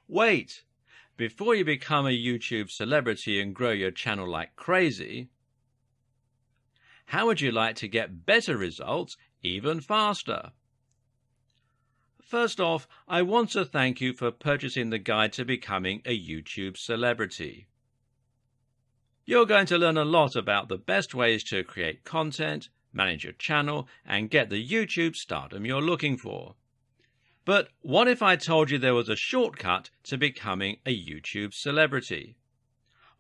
Wait! Before you become a YouTube celebrity and grow your channel like crazy, how would you like to get better results even faster? First off, I want to thank you for purchasing the guide to becoming a YouTube celebrity. You're going to learn a lot about the best ways to create content, manage your channel, and get the YouTube stardom you're looking for. But what if I told you there was a shortcut to becoming a YouTube celebrity?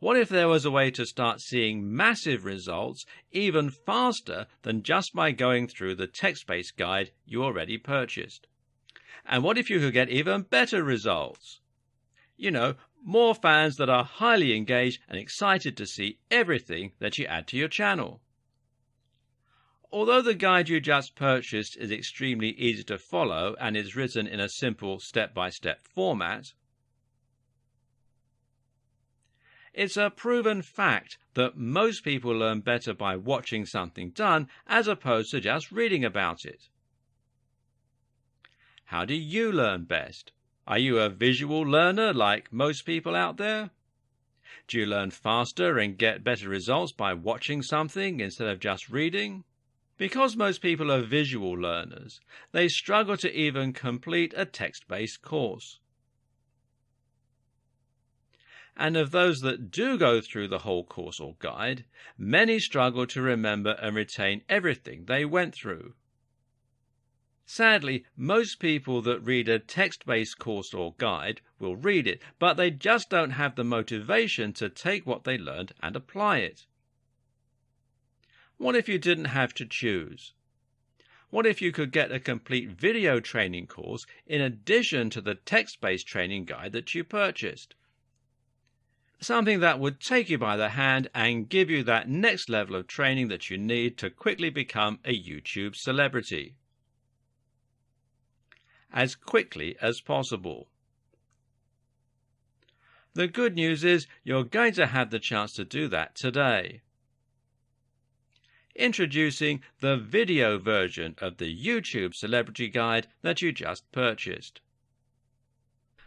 What if there was a way to start seeing massive results even faster than just by going through the text-based guide you already purchased? And what if you could get even better results? You know, more fans that are highly engaged and excited to see everything that you add to your channel. Although the guide you just purchased is extremely easy to follow and is written in a simple step-by-step format, it's a proven fact that most people learn better by watching something done as opposed to just reading about it. How do you learn best? Are you a visual learner like most people out there? Do you learn faster and get better results by watching something instead of just reading? Because most people are visual learners, they struggle to even complete a text-based course. And of those that do go through the whole course or guide, many struggle to remember and retain everything they went through. Sadly, most people that read a text-based course or guide will read it, but they just don't have the motivation to take what they learned and apply it. What if you didn't have to choose? What if you could get a complete video training course in addition to the text-based training guide that you purchased? Something that would take you by the hand and give you that next level of training that you need to quickly become a YouTube celebrity. As quickly as possible. The good news is you're going to have the chance to do that today. Introducing the video version of the YouTube Celebrity Guide that you just purchased.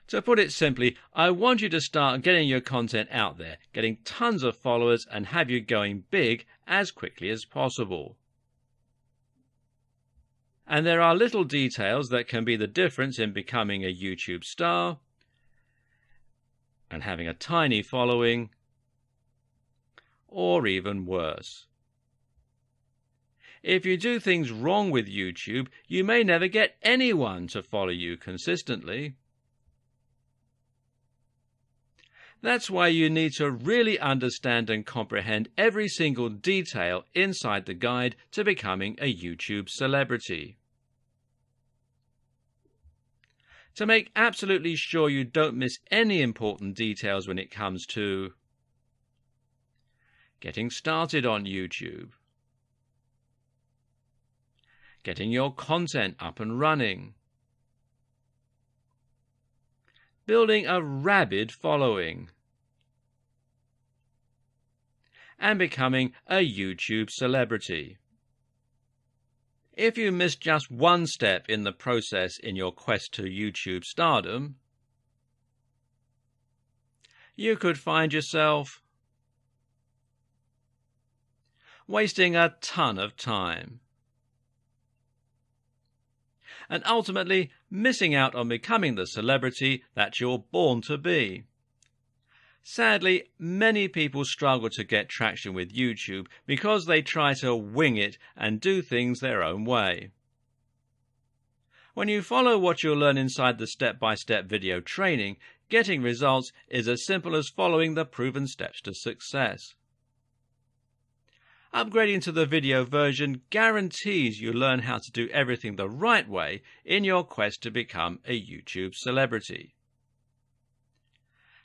To put it simply, I want you to start getting your content out there, getting tons of followers, and have you going big as quickly as possible. And there are little details that can be the difference in becoming a YouTube star and having a tiny following, or even worse. If you do things wrong with YouTube, you may never get anyone to follow you consistently. That's why you need to really understand and comprehend every single detail inside the guide to becoming a YouTube celebrity. To make absolutely sure you don't miss any important details when it comes to getting started on YouTube, getting your content up and running, building a rabid following, and becoming a YouTube celebrity. If you miss just one step in the process in your quest to YouTube stardom, you could find yourself wasting a ton of time and ultimately missing out on becoming the celebrity that you're born to be. Sadly, many people struggle to get traction with YouTube because they try to wing it and do things their own way. When you follow what you'll learn inside the step-by-step video training, getting results is as simple as following the proven steps to success. Upgrading to the video version guarantees you learn how to do everything the right way in your quest to become a YouTube celebrity.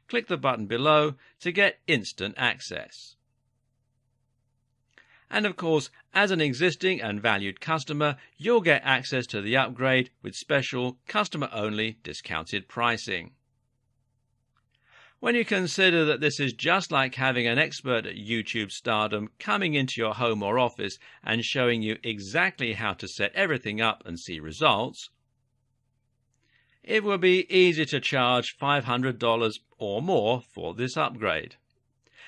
Click the button below to get instant access. And of course, as an existing and valued customer, you'll get access to the upgrade with special customer-only discounted pricing. When you consider that this is just like having an expert at YouTube stardom coming into your home or office and showing you exactly how to set everything up and see results, It will be easy to charge $500 or more for this upgrade,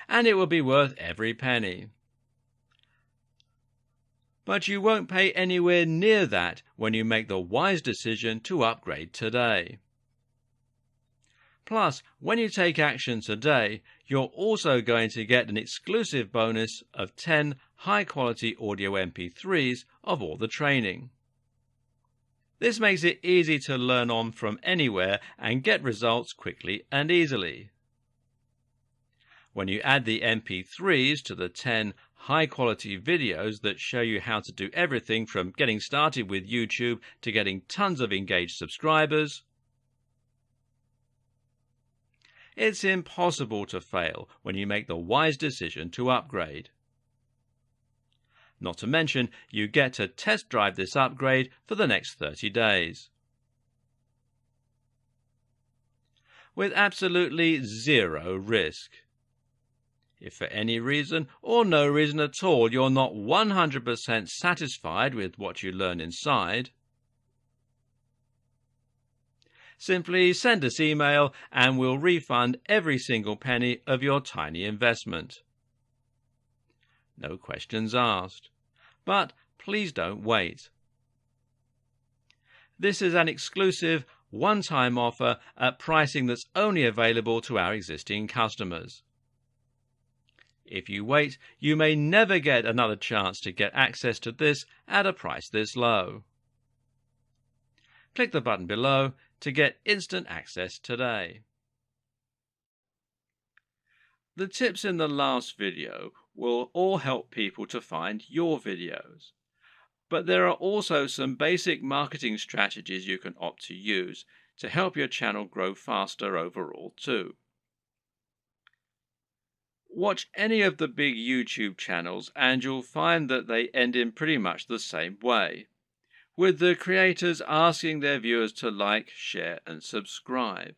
and it will be worth every penny. But you won't pay anywhere near that when you make the wise decision to upgrade today. Plus, when you take action today, you're also going to get an exclusive bonus of 10 high-quality audio MP3s of all the training. This makes it easy to learn on from anywhere and get results quickly and easily. When you add the MP3s to the 10 high-quality videos that show you how to do everything from getting started with YouTube to getting tons of engaged subscribers, it's impossible to fail when you make the wise decision to upgrade. Not to mention, you get to test drive this upgrade for the next 30 days. With absolutely zero risk. If for any reason or no reason at all you're not 100% satisfied with what you learn inside, simply send us email and we'll refund every single penny of your tiny investment. No questions asked. But please don't wait. This is an exclusive, one-time offer at pricing that's only available to our existing customers. If you wait, you may never get another chance to get access to this at a price this low. Click the button below to get instant access today. The tips in the last video will all help people to find your videos. But there are also some basic marketing strategies you can opt to use to help your channel grow faster overall too. Watch any of the big YouTube channels and you'll find that they end in pretty much the same way, with the creators asking their viewers to like, share and subscribe.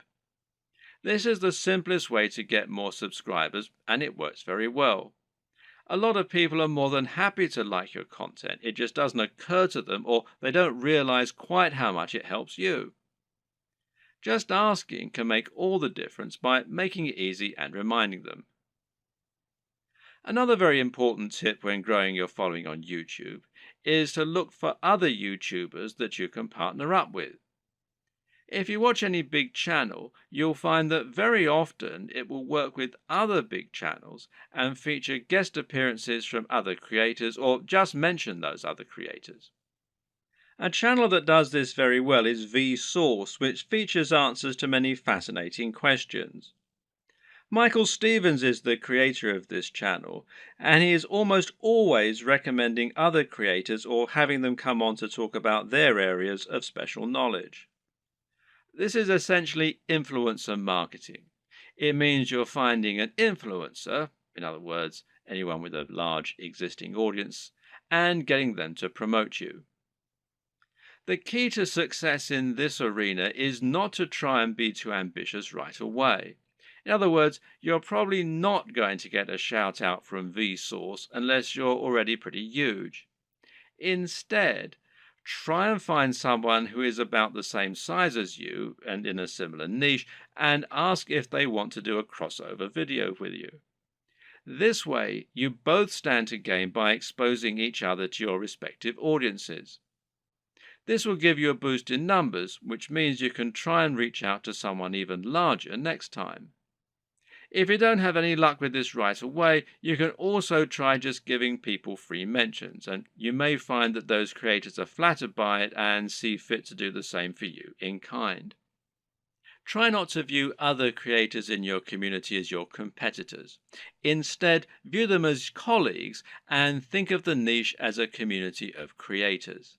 This is the simplest way to get more subscribers and it works very well. A lot of people are more than happy to like your content. It just doesn't occur to them or they don't realize quite how much it helps you. Just asking can make all the difference by making it easy and reminding them. Another very important tip when growing your following on YouTube is to look for other YouTubers that you can partner up with. If you watch any big channel, you'll find that very often it will work with other big channels and feature guest appearances from other creators or just mention those other creators. A channel that does this very well is Vsauce, which features answers to many fascinating questions. Michael Stevens is the creator of this channel, and he is almost always recommending other creators or having them come on to talk about their areas of special knowledge. This is essentially influencer marketing. It means you're finding an influencer, in other words, anyone with a large existing audience, and getting them to promote you. The key to success in this arena is not to try and be too ambitious right away. In other words, you're probably not going to get a shout out from Vsauce unless you're already pretty huge. Instead, try and find someone who is about the same size as you and in a similar niche and ask if they want to do a crossover video with you. This way, you both stand to gain by exposing each other to your respective audiences. This will give you a boost in numbers, which means you can try and reach out to someone even larger next time. If you don't have any luck with this right away, you can also try just giving people free mentions, and you may find that those creators are flattered by it and see fit to do the same for you in kind. Try not to view other creators in your community as your competitors. Instead, view them as colleagues and think of the niche as a community of creators.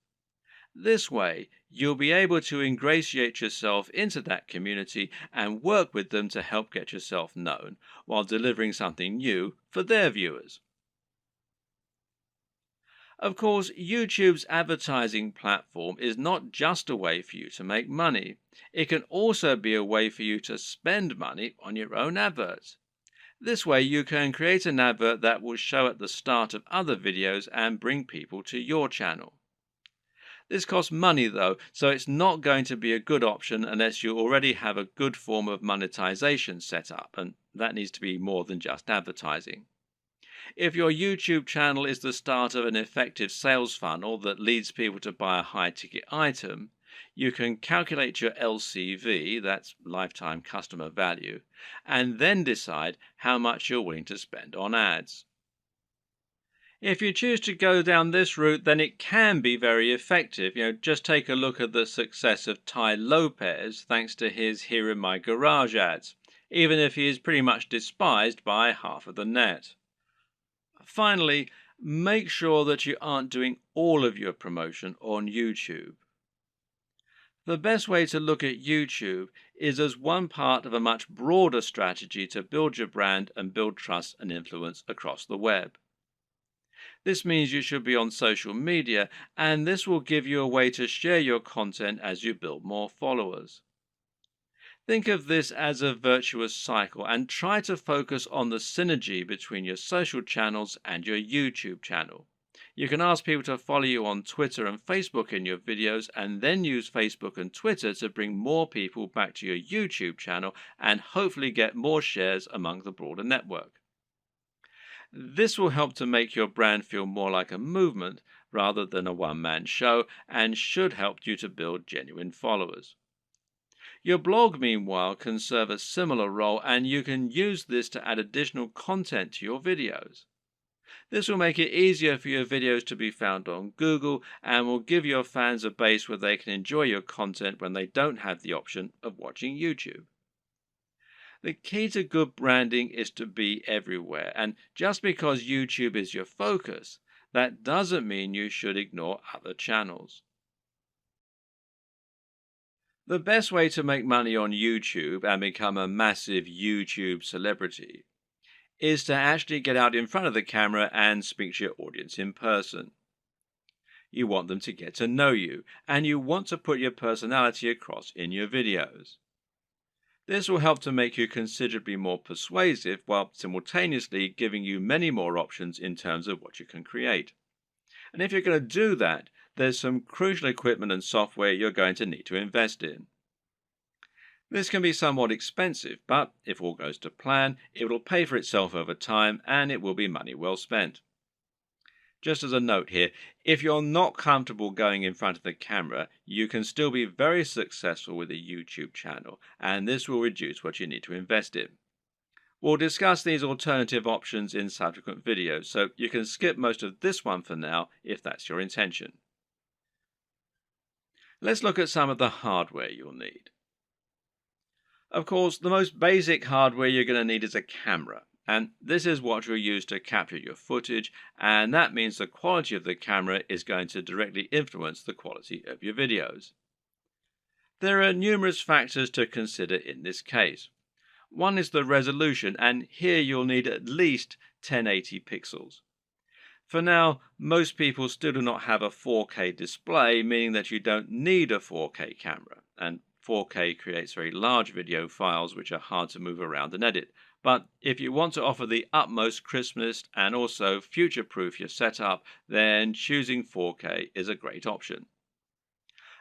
This way, you'll be able to ingratiate yourself into that community and work with them to help get yourself known while delivering something new for their viewers. Of course, YouTube's advertising platform is not just a way for you to make money. It can also be a way for you to spend money on your own adverts. This way, you can create an advert that will show at the start of other videos and bring people to your channel. This costs money though, so it's not going to be a good option unless you already have a good form of monetization set up, and that needs to be more than just advertising. If your YouTube channel is the start of an effective sales funnel that leads people to buy a high ticket item, you can calculate your LCV, that's lifetime customer value, and then decide how much you're willing to spend on ads. If you choose to go down this route, then it can be very effective. Just take a look at the success of Tai Lopez thanks to his Here in My Garage ads, even if he is pretty much despised by half of the net. Finally, make sure that you aren't doing all of your promotion on YouTube. The best way to look at YouTube is as one part of a much broader strategy to build your brand and build trust and influence across the web. This means you should be on social media, and this will give you a way to share your content as you build more followers. Think of this as a virtuous cycle and try to focus on the synergy between your social channels and your YouTube channel. You can ask people to follow you on Twitter and Facebook in your videos, and then use Facebook and Twitter to bring more people back to your YouTube channel and hopefully get more shares among the broader network. This will help to make your brand feel more like a movement rather than a one-man show, and should help you to build genuine followers. Your blog, meanwhile, can serve a similar role, and you can use this to add additional content to your videos. This will make it easier for your videos to be found on Google and will give your fans a base where they can enjoy your content when they don't have the option of watching YouTube. The key to good branding is to be everywhere, and just because YouTube is your focus, that doesn't mean you should ignore other channels. The best way to make money on YouTube and become a massive YouTube celebrity is to actually get out in front of the camera and speak to your audience in person. You want them to get to know you, and you want to put your personality across in your videos. This will help to make you considerably more persuasive while simultaneously giving you many more options in terms of what you can create. And if you're going to do that, there's some crucial equipment and software you're going to need to invest in. This can be somewhat expensive, but if all goes to plan, it will pay for itself over time, and it will be money well spent. Just as a note here, if you're not comfortable going in front of the camera, you can still be very successful with a YouTube channel, and this will reduce what you need to invest in. We'll discuss these alternative options in subsequent videos, so you can skip most of this one for now if that's your intention. Let's look at some of the hardware you'll need. Of course, the most basic hardware you're going to need is a camera. And this is what you'll use to capture your footage, and that means the quality of the camera is going to directly influence the quality of your videos. There are numerous factors to consider in this case. One is the resolution, and here you'll need at least 1080 pixels. For now, most people still do not have a 4K display, meaning that you don't need a 4K camera, and 4K creates very large video files which are hard to move around and edit. But if you want to offer the utmost crispness and also future-proof your setup, then choosing 4K is a great option.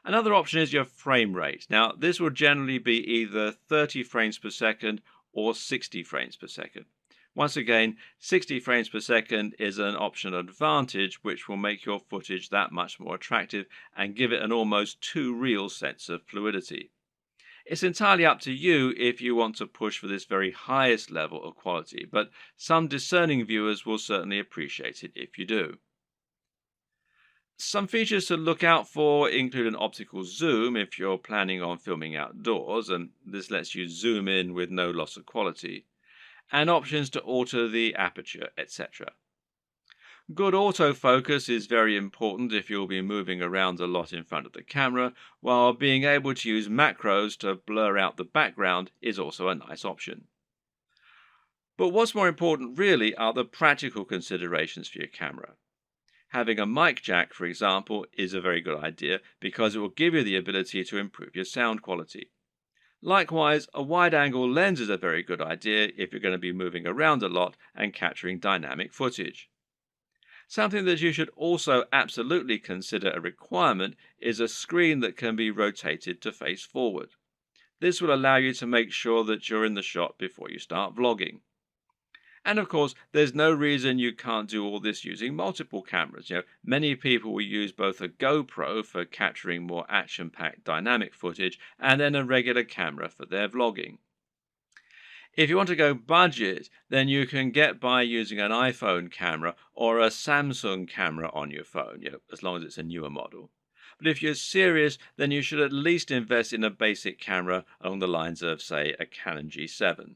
Another option is your frame rate. Now, this will generally be either 30 frames per second or 60 frames per second. Once again, 60 frames per second is an optional advantage which will make your footage that much more attractive and give it an almost too real sense of fluidity. It's entirely up to you if you want to push for this very highest level of quality, but some discerning viewers will certainly appreciate it if you do. Some features to look out for include an optical zoom if you're planning on filming outdoors, and this lets you zoom in with no loss of quality, and options to alter the aperture, etc. Good autofocus is very important if you'll be moving around a lot in front of the camera, while being able to use macros to blur out the background is also a nice option. But what's more important really are the practical considerations for your camera. Having a mic jack, for example, is a very good idea because it will give you the ability to improve your sound quality. Likewise, a wide-angle lens is a very good idea if you're going to be moving around a lot and capturing dynamic footage. Something that you should also absolutely consider a requirement is a screen that can be rotated to face forward. This will allow you to make sure that you're in the shot before you start vlogging. And of course, there's no reason you can't do all this using multiple cameras. Many people will use both a GoPro for capturing more action-packed dynamic footage and then a regular camera for their vlogging. If you want to go budget, then you can get by using an iPhone camera or a Samsung camera on your phone, as long as it's a newer model. But if you're serious, then you should at least invest in a basic camera along the lines of, say, a Canon G7.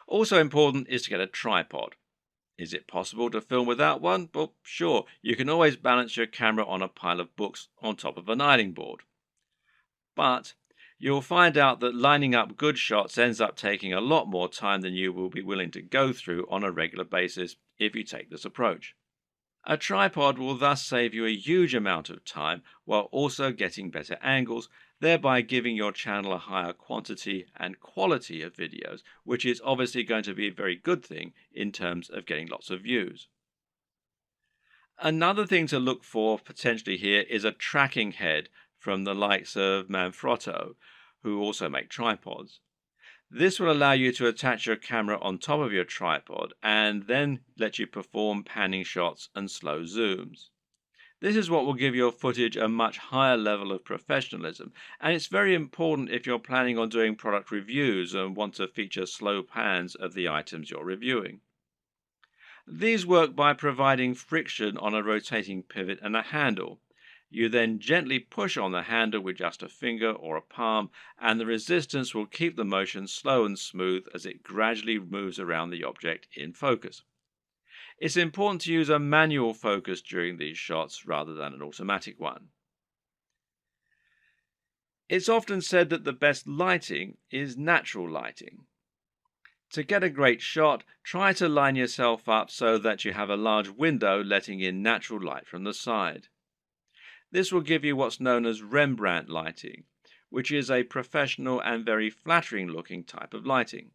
Also important is to get a tripod. Is it possible to film without one? Well, sure, you can always balance your camera on a pile of books on top of an ironing board. But you'll find out that lining up good shots ends up taking a lot more time than you will be willing to go through on a regular basis if you take this approach. A tripod will thus save you a huge amount of time while also getting better angles, thereby giving your channel a higher quantity and quality of videos, which is obviously going to be a very good thing in terms of getting lots of views. Another thing to look for potentially here is a tracking head from the likes of Manfrotto, who also make tripods. This will allow you to attach your camera on top of your tripod and then let you perform panning shots and slow zooms. This is what will give your footage a much higher level of professionalism, and it's very important if you're planning on doing product reviews and want to feature slow pans of the items you're reviewing. These work by providing friction on a rotating pivot and a handle. You then gently push on the handle with just a finger or a palm, and the resistance will keep the motion slow and smooth as it gradually moves around the object in focus. It's important to use a manual focus during these shots rather than an automatic one. It's often said that the best lighting is natural lighting. To get a great shot, try to line yourself up so that you have a large window letting in natural light from the side. This will give you what's known as Rembrandt lighting, which is a professional and very flattering looking type of lighting.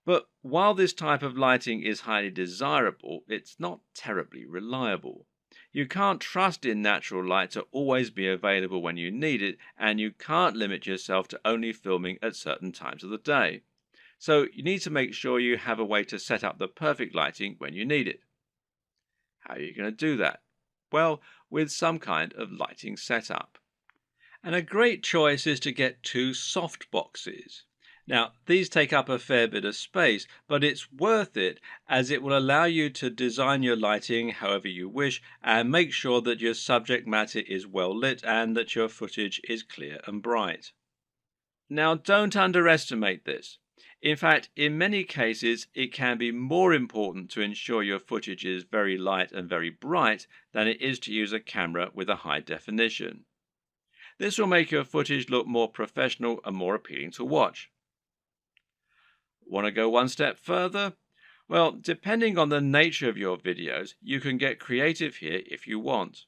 But while this type of lighting is highly desirable, it's not terribly reliable. You can't trust in natural light to always be available when you need it, and you can't limit yourself to only filming at certain times of the day. So you need to make sure you have a way to set up the perfect lighting when you need it. How are you going to do that? Well, with some kind of lighting setup. And a great choice is to get two soft boxes. Now, these take up a fair bit of space, but it's worth it as it will allow you to design your lighting however you wish and make sure that your subject matter is well lit and that your footage is clear and bright. Now, don't underestimate this. In fact, in many cases, it can be more important to ensure your footage is very light and very bright than it is to use a camera with a high definition. This will make your footage look more professional and more appealing to watch. Want to go one step further? Well, depending on the nature of your videos, you can get creative here if you want.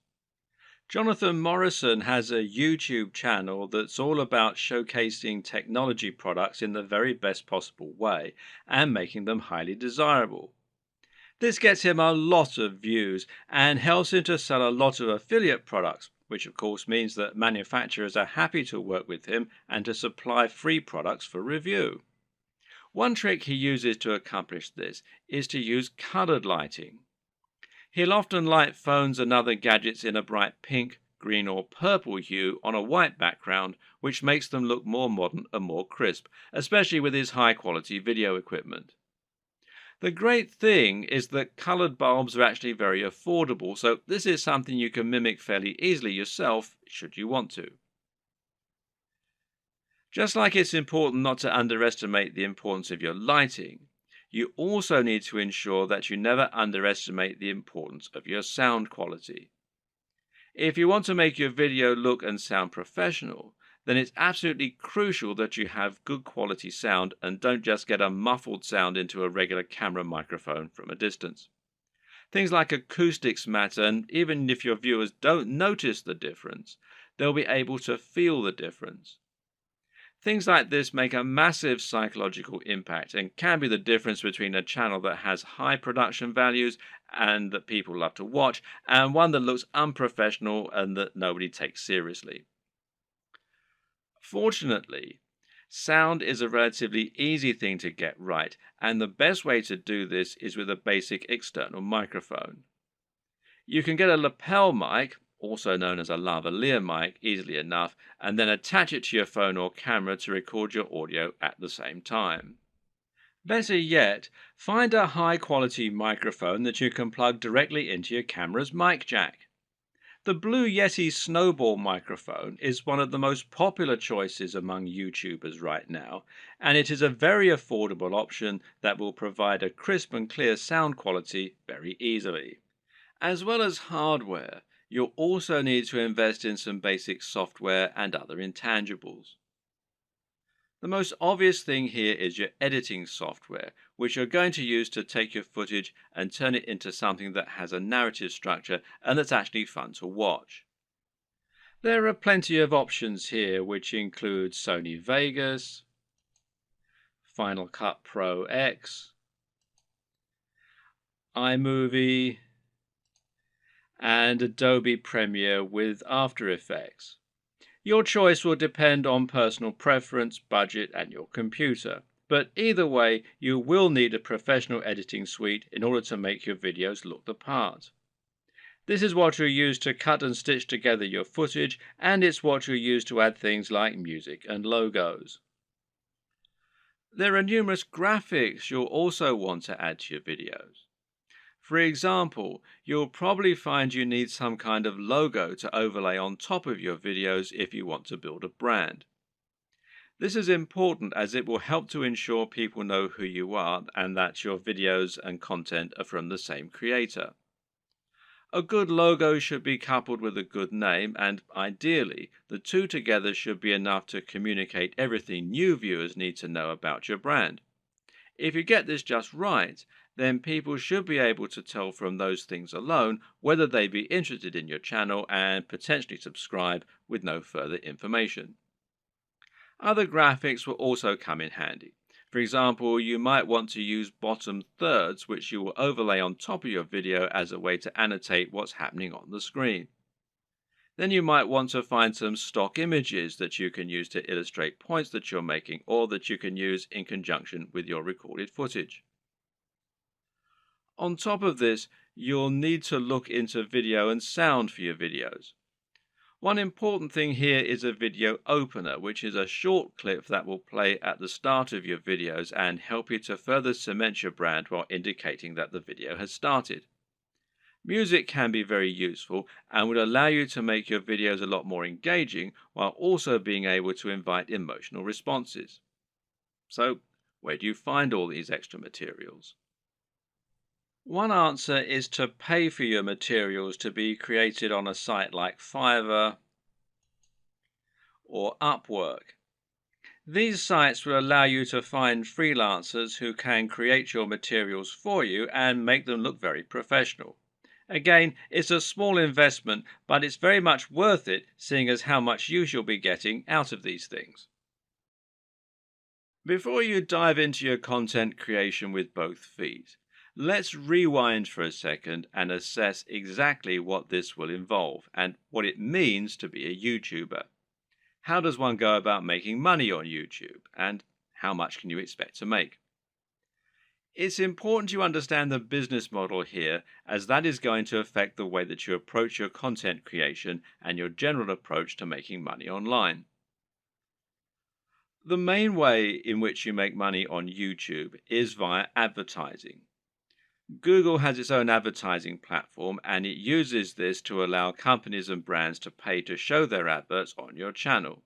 Jonathan Morrison has a YouTube channel that's all about showcasing technology products in the very best possible way and making them highly desirable. This gets him a lot of views and helps him to sell a lot of affiliate products, which of course means that manufacturers are happy to work with him and to supply free products for review. One trick he uses to accomplish this is to use colored lighting. He'll often light phones and other gadgets in a bright pink, green or purple hue on a white background, which makes them look more modern and more crisp, especially with his high-quality video equipment. The great thing is that colored bulbs are actually very affordable, so this is something you can mimic fairly easily yourself, should you want to. Just like it's important not to underestimate the importance of your lighting, you also need to ensure that you never underestimate the importance of your sound quality. If you want to make your video look and sound professional, then it's absolutely crucial that you have good quality sound and don't just get a muffled sound into a regular camera microphone from a distance. Things like acoustics matter, and even if your viewers don't notice the difference, they'll be able to feel the difference. Things like this make a massive psychological impact and can be the difference between a channel that has high production values and that people love to watch, and one that looks unprofessional and that nobody takes seriously. Fortunately, sound is a relatively easy thing to get right, and the best way to do this is with a basic external microphone. You can get a lapel mic, also known as a lavalier mic, easily enough, and then attach it to your phone or camera to record your audio at the same time. Better yet, find a high quality microphone that you can plug directly into your camera's mic jack. The Blue Yeti Snowball microphone is one of the most popular choices among YouTubers right now, and it is a very affordable option that will provide a crisp and clear sound quality very easily. As well as hardware, you'll also need to invest in some basic software and other intangibles. The most obvious thing here is your editing software, which you're going to use to take your footage and turn it into something that has a narrative structure and that's actually fun to watch. There are plenty of options here, which include Sony Vegas, Final Cut Pro X, iMovie, and Adobe Premiere with After Effects. Your choice will depend on personal preference, budget, and your computer. But either way, you will need a professional editing suite in order to make your videos look the part. This is what you'll use to cut and stitch together your footage, and it's what you'll use to add things like music and logos. There are numerous graphics you'll also want to add to your videos. For example, you'll probably find you need some kind of logo to overlay on top of your videos if you want to build a brand. This is important as it will help to ensure people know who you are and that your videos and content are from the same creator. A good logo should be coupled with a good name, and ideally, the two together should be enough to communicate everything new viewers need to know about your brand. If you get this just right, then people should be able to tell from those things alone whether they be interested in your channel and potentially subscribe with no further information. Other graphics will also come in handy. For example, you might want to use bottom thirds, which you will overlay on top of your video as a way to annotate what's happening on the screen. Then you might want to find some stock images that you can use to illustrate points that you're making or that you can use in conjunction with your recorded footage. On top of this, you'll need to look into video and sound for your videos. One important thing here is a video opener, which is a short clip that will play at the start of your videos and help you to further cement your brand while indicating that the video has started. Music can be very useful and would allow you to make your videos a lot more engaging while also being able to invite emotional responses. So, where do you find all these extra materials? One answer is to pay for your materials to be created on a site like Fiverr or Upwork. These sites will allow you to find freelancers who can create your materials for you and make them look very professional. Again, it's a small investment, but it's very much worth it, seeing as how much use you'll be getting out of these things. Before you dive into your content creation with both feet, let's rewind for a second and assess exactly what this will involve and what it means to be a YouTuber. How does one go about making money on YouTube, and how much can you expect to make? It's important you understand the business model here, as that is going to affect the way that you approach your content creation and your general approach to making money online. The main way in which you make money on YouTube is via advertising. Google has its own advertising platform, and it uses this to allow companies and brands to pay to show their adverts on your channel.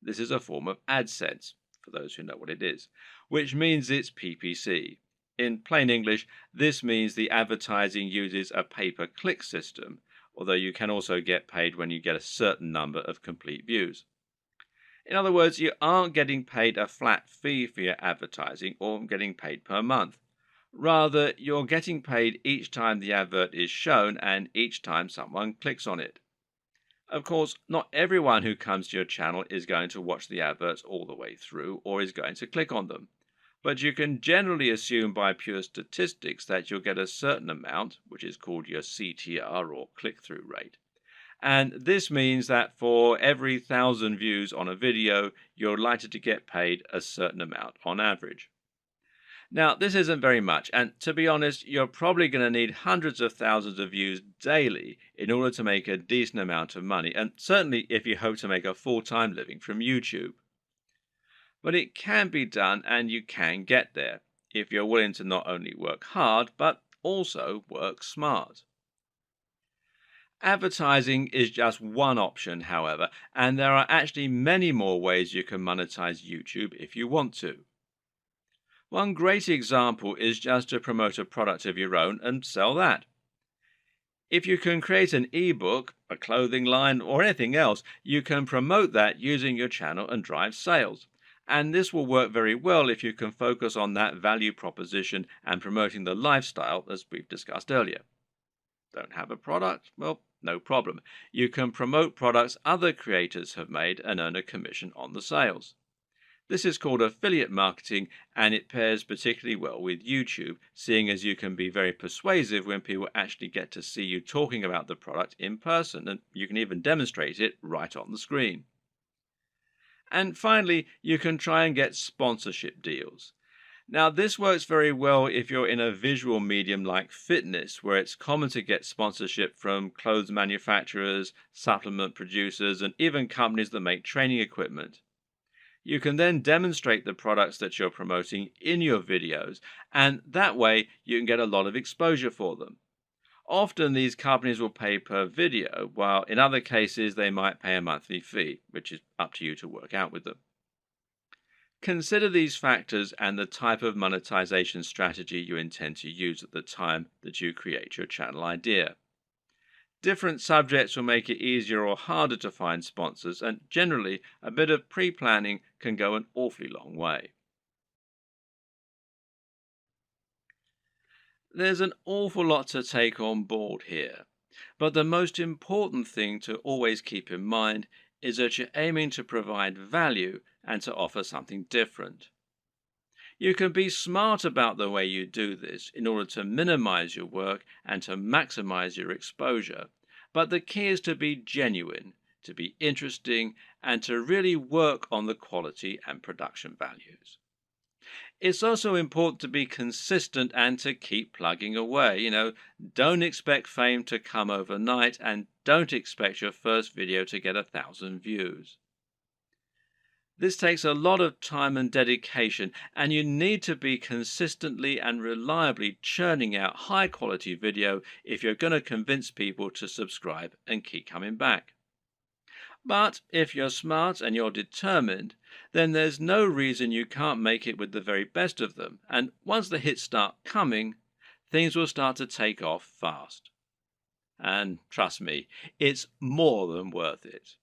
This is a form of AdSense, for those who know what it is, which means it's PPC. In plain English, this means the advertising uses a pay-per-click system, although you can also get paid when you get a certain number of complete views. In other words, you aren't getting paid a flat fee for your advertising or getting paid per month. Rather, you're getting paid each time the advert is shown and each time someone clicks on it. Of course, not everyone who comes to your channel is going to watch the adverts all the way through or is going to click on them. But you can generally assume by pure statistics that you'll get a certain amount, which is called your CTR or click-through rate. And this means that for every 1,000 views on a video, you're likely to get paid a certain amount on average. Now, this isn't very much, and to be honest, you're probably going to need hundreds of thousands of views daily in order to make a decent amount of money, and certainly if you hope to make a full-time living from YouTube. But it can be done, and you can get there if you're willing to not only work hard, but also work smart. Advertising is just one option, however, and there are actually many more ways you can monetize YouTube if you want to. One great example is just to promote a product of your own and sell that. If you can create an ebook, a clothing line, or anything else, you can promote that using your channel and drive sales. And this will work very well if you can focus on that value proposition and promoting the lifestyle as we've discussed earlier. Don't have a product? Well, no problem. You can promote products other creators have made and earn a commission on the sales. This is called affiliate marketing, and it pairs particularly well with YouTube, seeing as you can be very persuasive when people actually get to see you talking about the product in person, and you can even demonstrate it right on the screen. And finally, you can try and get sponsorship deals. Now, this works very well if you're in a visual medium like fitness, where it's common to get sponsorship from clothes manufacturers, supplement producers, and even companies that make training equipment. You can then demonstrate the products that you're promoting in your videos, and that way you can get a lot of exposure for them. Often these companies will pay per video, while in other cases they might pay a monthly fee, which is up to you to work out with them. Consider these factors and the type of monetization strategy you intend to use at the time that you create your channel idea. Different subjects will make it easier or harder to find sponsors, and generally, a bit of pre-planning can go an awfully long way. There's an awful lot to take on board here, but the most important thing to always keep in mind is that you're aiming to provide value and to offer something different. You can be smart about the way you do this in order to minimize your work and to maximize your exposure. But the key is to be genuine, to be interesting, and to really work on the quality and production values. It's also important to be consistent and to keep plugging away. Don't expect fame to come overnight, and don't expect your first video to get 1,000 views. This takes a lot of time and dedication, and you need to be consistently and reliably churning out high-quality video if you're going to convince people to subscribe and keep coming back. But if you're smart and you're determined, then there's no reason you can't make it with the very best of them, and once the hits start coming, things will start to take off fast. And trust me, it's more than worth it.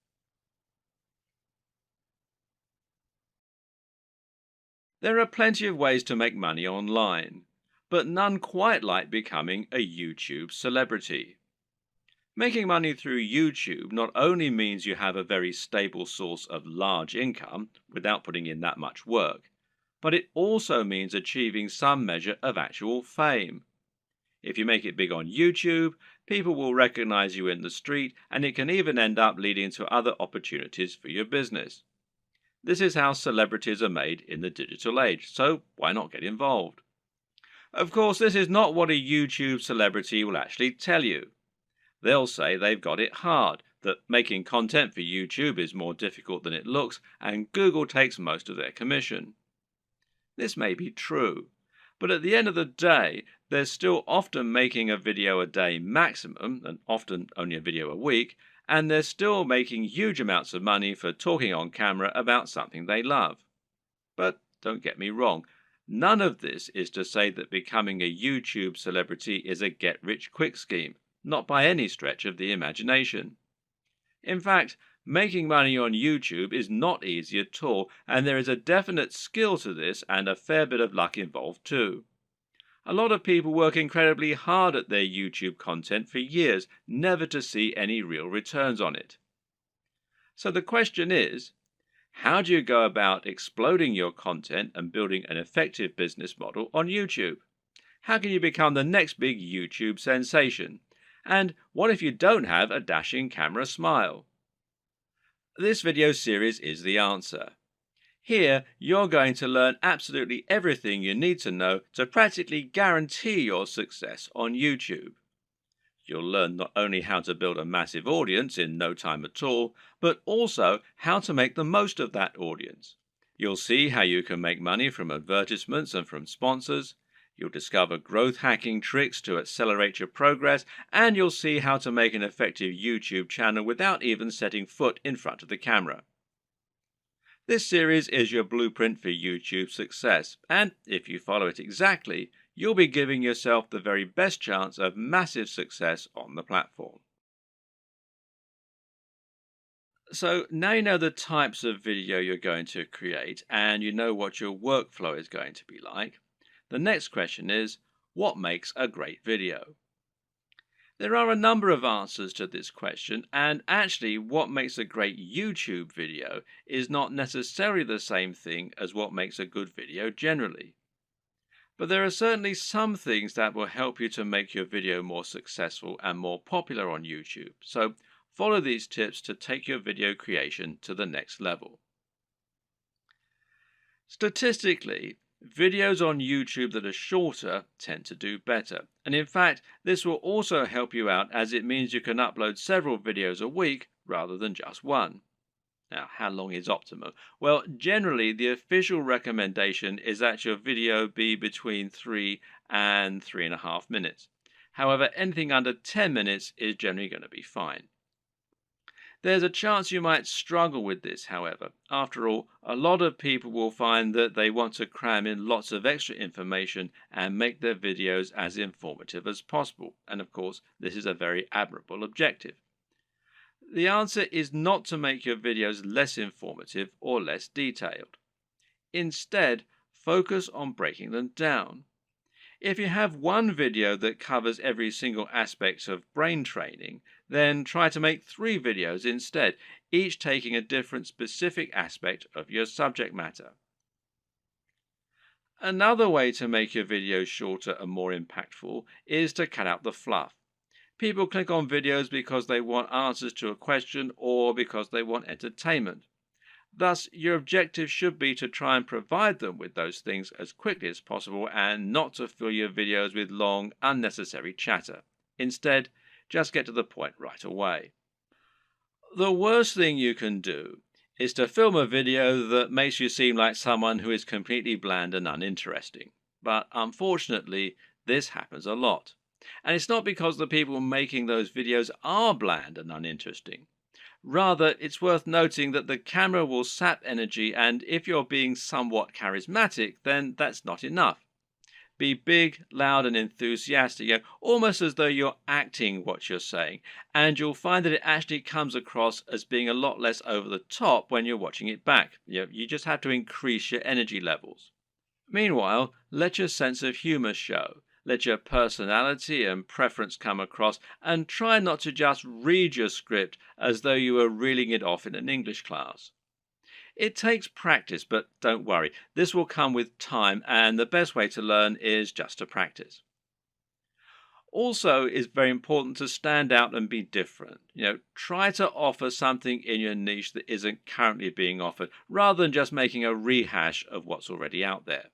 There are plenty of ways to make money online, but none quite like becoming a YouTube celebrity. Making money through YouTube not only means you have a very stable source of large income without putting in that much work, but it also means achieving some measure of actual fame. If you make it big on YouTube, people will recognize you in the street, and it can even end up leading to other opportunities for your business. This is how celebrities are made in the digital age, so why not get involved? Of course, this is not what a YouTube celebrity will actually tell you. They'll say they've got it hard, that making content for YouTube is more difficult than it looks, and Google takes most of their commission. This may be true, but at the end of the day, they're still often making a video a day maximum, and often only a video a week, and they're still making huge amounts of money for talking on camera about something they love. But don't get me wrong, none of this is to say that becoming a YouTube celebrity is a get-rich-quick scheme, not by any stretch of the imagination. In fact, making money on YouTube is not easy at all, and there is a definite skill to this and a fair bit of luck involved too. A lot of people work incredibly hard at their YouTube content for years, never to see any real returns on it. So the question is, how do you go about exploding your content and building an effective business model on YouTube? How can you become the next big YouTube sensation? And what if you don't have a dashing camera smile? This video series is the answer. Here, you're going to learn absolutely everything you need to know to practically guarantee your success on YouTube. You'll learn not only how to build a massive audience in no time at all, but also how to make the most of that audience. You'll see how you can make money from advertisements and from sponsors. You'll discover growth hacking tricks to accelerate your progress, and you'll see how to make an effective YouTube channel without even setting foot in front of the camera. This series is your blueprint for YouTube success, and if you follow it exactly, you'll be giving yourself the very best chance of massive success on the platform. So now you know the types of video you're going to create and you know what your workflow is going to be like. The next question is, what makes a great video? There are a number of answers to this question, and actually what makes a great YouTube video is not necessarily the same thing as what makes a good video generally. But there are certainly some things that will help you to make your video more successful and more popular on YouTube. So follow these tips to take your video creation to the next level. Statistically, videos on YouTube that are shorter tend to do better. And in fact, this will also help you out as it means you can upload several videos a week rather than just one. Now, how long is optimal? Well, generally, the official recommendation is that your video be between 3 and 3.5 minutes. However, anything under 10 minutes is generally going to be fine. There's a chance you might struggle with this, however. After all, a lot of people will find that they want to cram in lots of extra information and make their videos as informative as possible. And of course, this is a very admirable objective. The answer is not to make your videos less informative or less detailed. Instead, focus on breaking them down. If you have one video that covers every single aspect of brain training, then try to make 3 videos instead, each taking a different specific aspect of your subject matter. Another way to make your videos shorter and more impactful is to cut out the fluff. People click on videos because they want answers to a question or because they want entertainment. Thus, your objective should be to try and provide them with those things as quickly as possible and not to fill your videos with long, unnecessary chatter. Instead, just get to the point right away. The worst thing you can do is to film a video that makes you seem like someone who is completely bland and uninteresting. But unfortunately, this happens a lot. And it's not because the people making those videos are bland and uninteresting. Rather, it's worth noting that the camera will sap energy, and if you're being somewhat charismatic, then that's not enough. Be big, loud, and enthusiastic, almost as though you're acting what you're saying, and you'll find that it actually comes across as being a lot less over the top when you're watching it back. You just have to increase your energy levels. Meanwhile, let your sense of humor show. Let your personality and preference come across, and try not to just read your script as though you were reeling it off in an English class. It takes practice, but don't worry, this will come with time, and the best way to learn is just to practice. Also, it's very important to stand out and be different. Try to offer something in your niche that isn't currently being offered, rather than just making a rehash of what's already out there.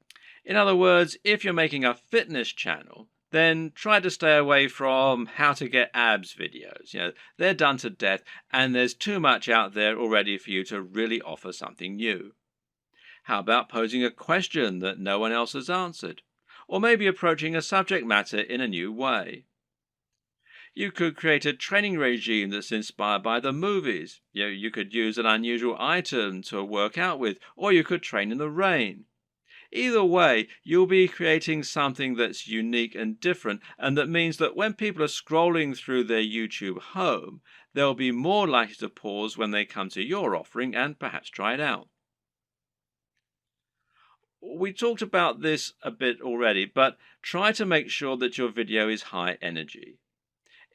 In other words, if you're making a fitness channel, then try to stay away from how to get abs videos. They're done to death, and there's too much out there already for you to really offer something new. How about posing a question that no one else has answered? Or maybe approaching a subject matter in a new way. You could create a training regime that's inspired by the movies. You could use an unusual item to work out with, or you could train in the rain. Either way, you'll be creating something that's unique and different, and that means that when people are scrolling through their YouTube home, they'll be more likely to pause when they come to your offering and perhaps try it out. We talked about this a bit already, but try to make sure that your video is high energy.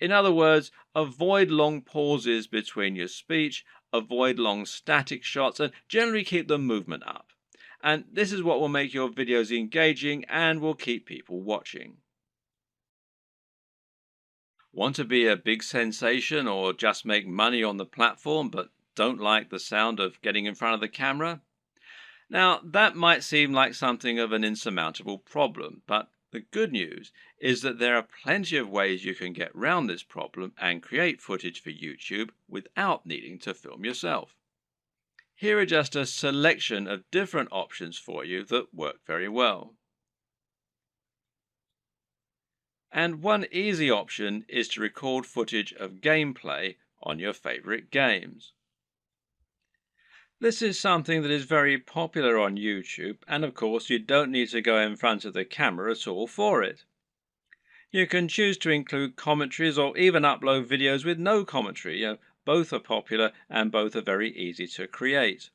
In other words, avoid long pauses between your speech, avoid long static shots, and generally keep the movement up. And this is what will make your videos engaging and will keep people watching. Want to be a big sensation or just make money on the platform but don't like the sound of getting in front of the camera? Now, that might seem like something of an insurmountable problem, but the good news is that there are plenty of ways you can get around this problem and create footage for YouTube without needing to film yourself. Here are just a selection of different options for you that work very well. And one easy option is to record footage of gameplay on your favorite games. This is something that is very popular on YouTube, and of course you don't need to go in front of the camera at all for it. You can choose to include commentaries or even upload videos with no commentary. Both are popular and both are very easy to create.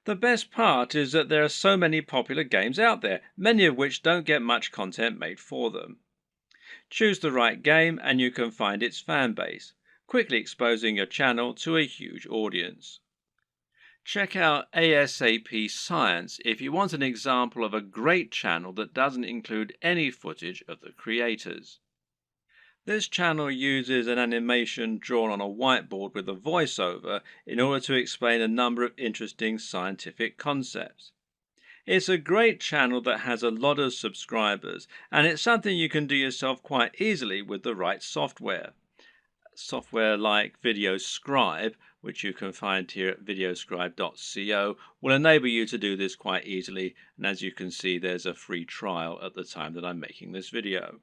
The best part is that there are so many popular games out there, many of which don't get much content made for them. Choose the right game and you can find its fan base, quickly exposing your channel to a huge audience. Check out ASAP Science if you want an example of a great channel that doesn't include any footage of the creators. This channel uses an animation drawn on a whiteboard with a voiceover in order to explain a number of interesting scientific concepts. It's a great channel that has a lot of subscribers, and it's something you can do yourself quite easily with the right software. Software like VideoScribe, which you can find here at videoscribe.co, will enable you to do this quite easily, and as you can see there's a free trial at the time that I'm making this video.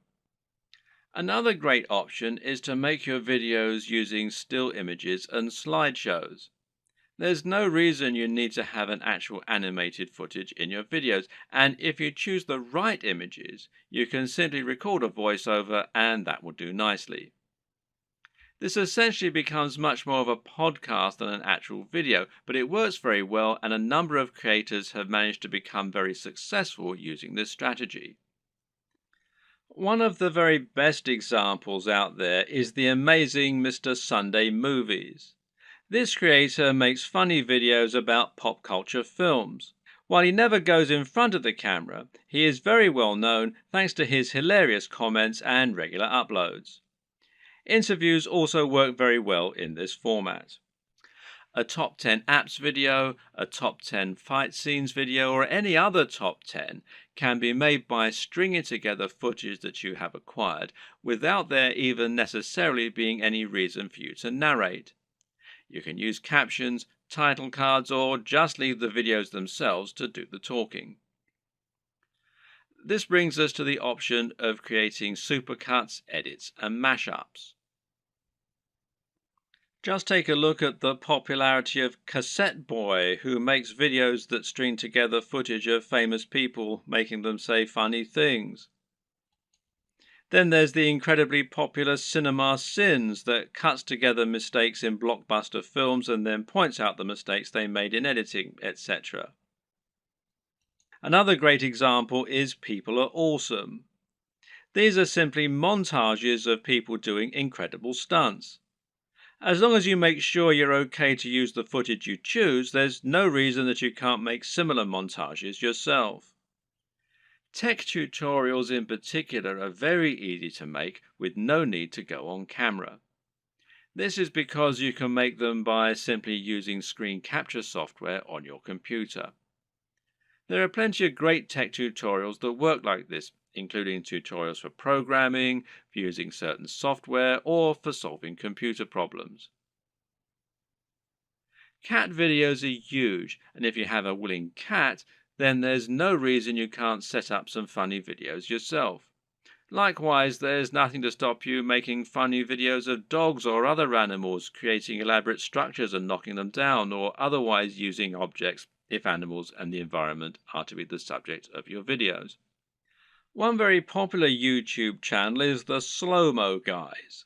Another great option is to make your videos using still images and slideshows. There's no reason you need to have an actual animated footage in your videos, and if you choose the right images, you can simply record a voiceover and that will do nicely. This essentially becomes much more of a podcast than an actual video, but it works very well and a number of creators have managed to become very successful using this strategy. One of the very best examples out there is the amazing Mr. Sunday Movies. This creator makes funny videos about pop culture films. While he never goes in front of the camera, he is very well known thanks to his hilarious comments and regular uploads. Interviews also work very well in this format. A top 10 apps video, a top 10 fight scenes video, or any other top 10 can be made by stringing together footage that you have acquired without there even necessarily being any reason for you to narrate. You can use captions, title cards, or just leave the videos themselves to do the talking. This brings us to the option of creating supercuts, edits, and mashups. Just take a look at the popularity of Cassette Boy, who makes videos that string together footage of famous people making them say funny things. Then there's the incredibly popular Cinema Sins that cuts together mistakes in blockbuster films and then points out the mistakes they made in editing, etc. Another great example is People Are Awesome. These are simply montages of people doing incredible stunts. As long as you make sure you're okay to use the footage you choose, there's no reason that you can't make similar montages yourself. Tech tutorials in particular are very easy to make with no need to go on camera. This is because you can make them by simply using screen capture software on your computer. There are plenty of great tech tutorials that work like this, including tutorials for programming, for using certain software, or for solving computer problems. Cat videos are huge, and if you have a willing cat, then there's no reason you can't set up some funny videos yourself. Likewise, there's nothing to stop you making funny videos of dogs or other animals, creating elaborate structures and knocking them down, or otherwise using objects if animals and the environment are to be the subject of your videos. One very popular YouTube channel is the Slow-Mo Guys.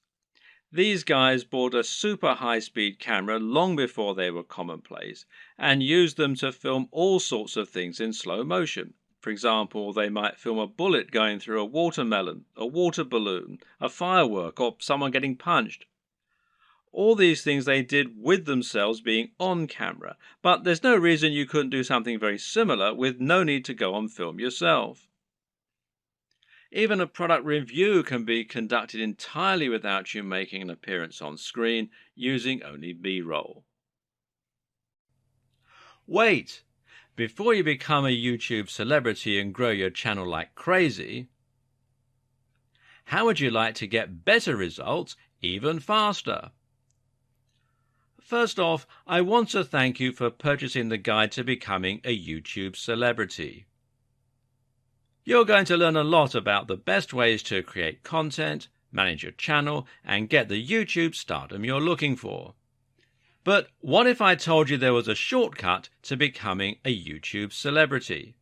These guys bought a super high-speed camera long before they were commonplace and used them to film all sorts of things in slow motion. For example, they might film a bullet going through a watermelon, a water balloon, a firework, or someone getting punched. All these things they did with themselves being on camera, but there's no reason you couldn't do something very similar with no need to go on film yourself. Even a product review can be conducted entirely without you making an appearance on screen, using only B-roll. Wait! Before you become a YouTube celebrity and grow your channel like crazy, how would you like to get better results even faster? First off, I want to thank you for purchasing the guide to becoming a YouTube celebrity. You're going to learn a lot about the best ways to create content, manage your channel, and get the YouTube stardom you're looking for. But what if I told you there was a shortcut to becoming a YouTube celebrity?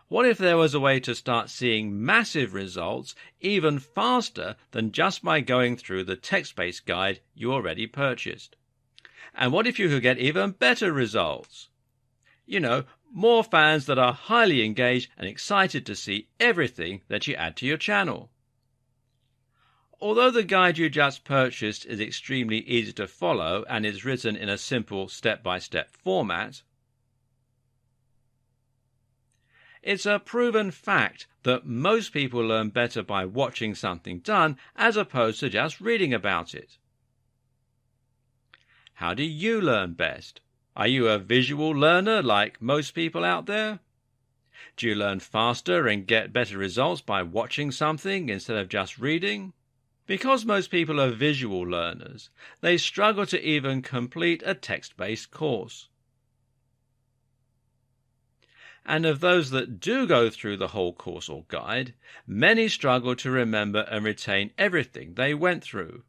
What if there was a way to start seeing massive results even faster than just by going through the text-based guide you already purchased? And what if you could get even better results? You know, more fans that are highly engaged and excited to see everything that you add to your channel. Although the guide you just purchased is extremely easy to follow and is written in a simple step-by-step format, it's a proven fact that most people learn better by watching something done as opposed to just reading about it. How do you learn best? Are you a visual learner like most people out there? Do you learn faster and get better results by watching something instead of just reading? Because most people are visual learners, they struggle to even complete a text-based course. And of those that do go through the whole course or guide, many struggle to remember and retain everything they went through.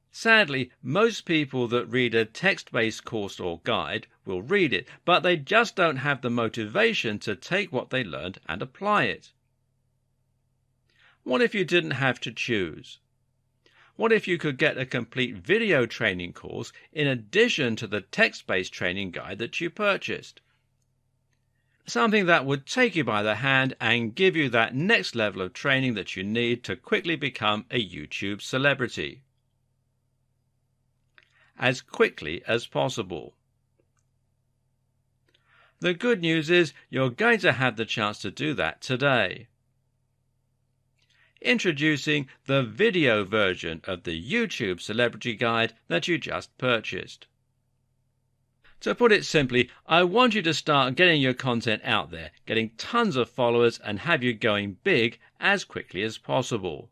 Sadly, most people that read a text-based course or guide will read it, but they just don't have the motivation to take what they learned and apply it. What if you didn't have to choose? What if you could get a complete video training course in addition to the text-based training guide that you purchased? Something that would take you by the hand and give you that next level of training that you need to quickly become a YouTube celebrity. As quickly as possible. The good news is you're going to have the chance to do that today. Introducing the video version of the YouTube Celebrity Guide that you just purchased. To put it simply, I want you to start getting your content out there, getting tons of followers, and have you going big as quickly as possible.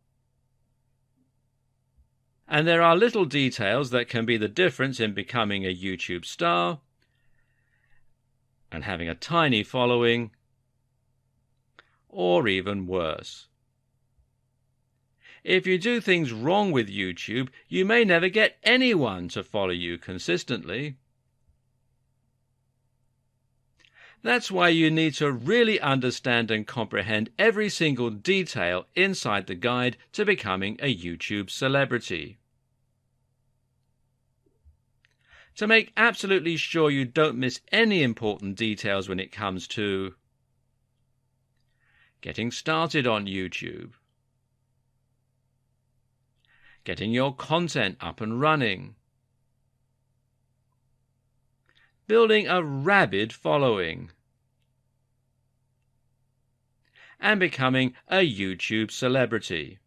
And there are little details that can be the difference in becoming a YouTube star and having a tiny following, or even worse. If you do things wrong with YouTube, you may never get anyone to follow you consistently. That's why you need to really understand and comprehend every single detail inside the guide to becoming a YouTube celebrity. To make absolutely sure you don't miss any important details when it comes to getting started on YouTube, getting your content up and running, building a rabid following, and becoming a YouTube celebrity.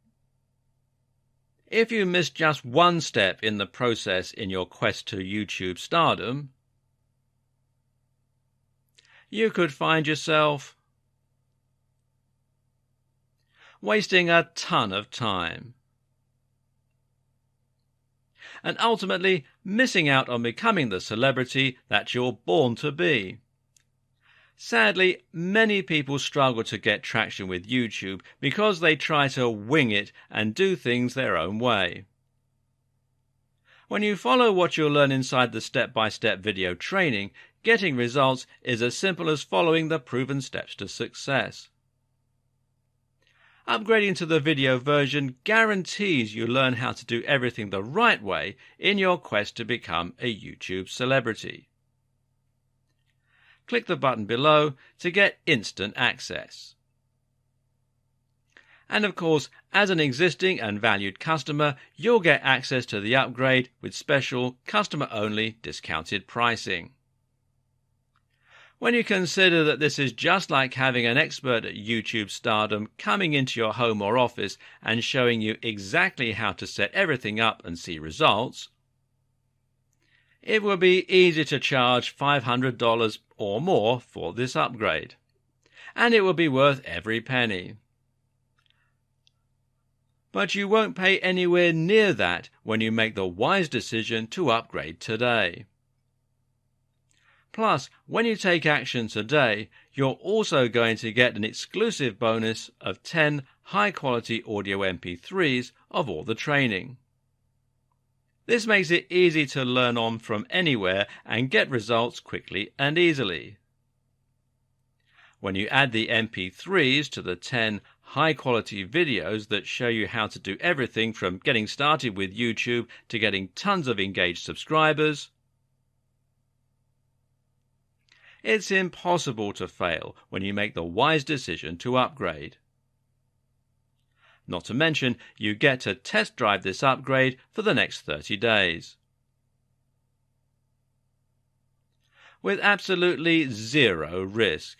If you miss just one step in the process in your quest to YouTube stardom, you could find yourself wasting a ton of time and ultimately missing out on becoming the celebrity that you're born to be. Sadly, many people struggle to get traction with YouTube because they try to wing it and do things their own way. When you follow what you'll learn inside the step-by-step video training, getting results is as simple as following the proven steps to success. Upgrading to the video version guarantees you learn how to do everything the right way in your quest to become a YouTube celebrity. Click the button below to get instant access. And of course, as an existing and valued customer, you'll get access to the upgrade with special customer-only discounted pricing. When you consider that this is just like having an expert at YouTube stardom coming into your home or office and showing you exactly how to set everything up and see results, it will be easy to charge $500 or more for this upgrade, and it will be worth every penny. But you won't pay anywhere near that when you make the wise decision to upgrade today. Plus, when you take action today, you're also going to get an exclusive bonus of 10 high-quality audio MP3s of all the training. This makes it easy to learn on from anywhere and get results quickly and easily. When you add the MP3s to the 10 high-quality videos that show you how to do everything from getting started with YouTube to getting tons of engaged subscribers, it's impossible to fail when you make the wise decision to upgrade. Not to mention, you get to test drive this upgrade for the next 30 days. With absolutely zero risk.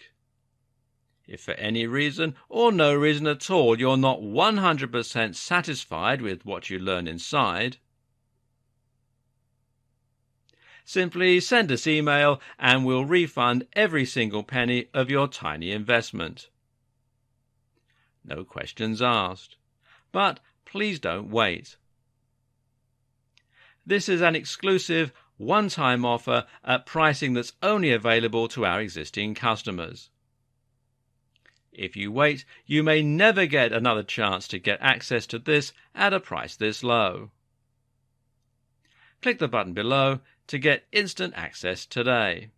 If for any reason or no reason at all you're not 100% satisfied with what you learn inside, simply send us email and we'll refund every single penny of your tiny investment. No questions asked. But please don't wait. This is an exclusive, one-time offer at pricing that's only available to our existing customers. If you wait, you may never get another chance to get access to this at a price this low. Click the button below to get instant access today.